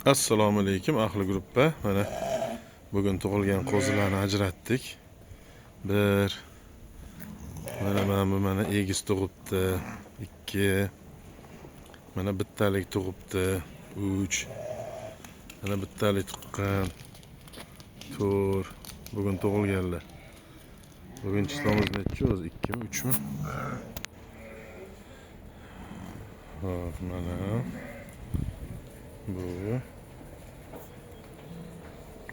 Assalomu alaykum ahli gruppa. Mana bugun tug'ilgan qo'zilarni ajratdik. Mana egiz tug'ibdi. 2 mana bittalik tug'ibdi. 3 mana bittalik tuqqan. 4 bugun tug'ilganlar. Bugun chistomiz necha o'zi? 2 mi 3 mi? Hop, mana bu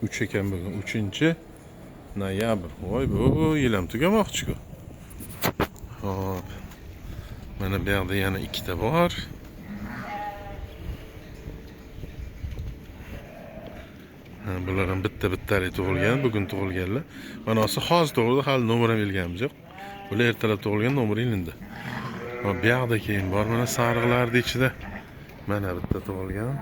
3 ekan bugun 3-noyabr. Voy, bu yil ham tugamoqchi-ku. Hop. Mana bu yerda yana 2 ta bor. Bular ham bittalik tug'ilgan, bugun tug'ilganlar. Manasi hozir tug'ildi, hali nomer ham ilganimiz yo'q. Bular ertalab tug'ilgan, nomer ilindi. Hop, bu yerda keyin bor mana sariqlarning ichida. Mana bitta tug'ilgan.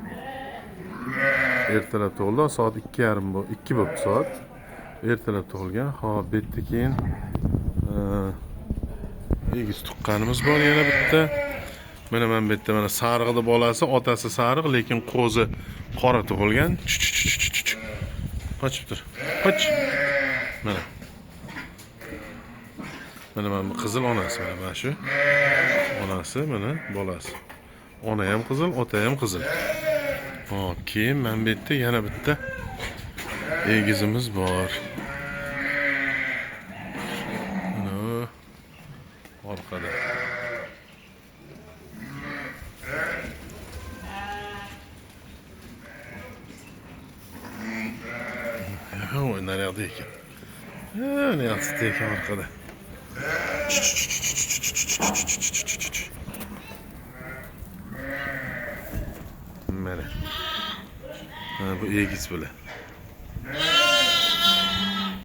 Ertalab tug'ildi, soat 2:30 bo'ldi soat. Ertalab tug'ilgan. Hop, bu yerda keyin egiz tuqqanimiz bor yana bitta. Mana bu yerda mana sariqning bolasi, otasi sariq, lekin qo'zi qora tug'ilgan. Qochib tur. Qoch. Mana. Mana bu qizil onasi, mana shu. Onasi, mana bolasi. Ona ham qizil, ota ham qizil. Hop, keyin mana bu yerda yana bitta egizimiz bor. Mana orqada. Oy, nerede ekan? Ne yaptı ekan arkada? Mana. Bu egiz böyle.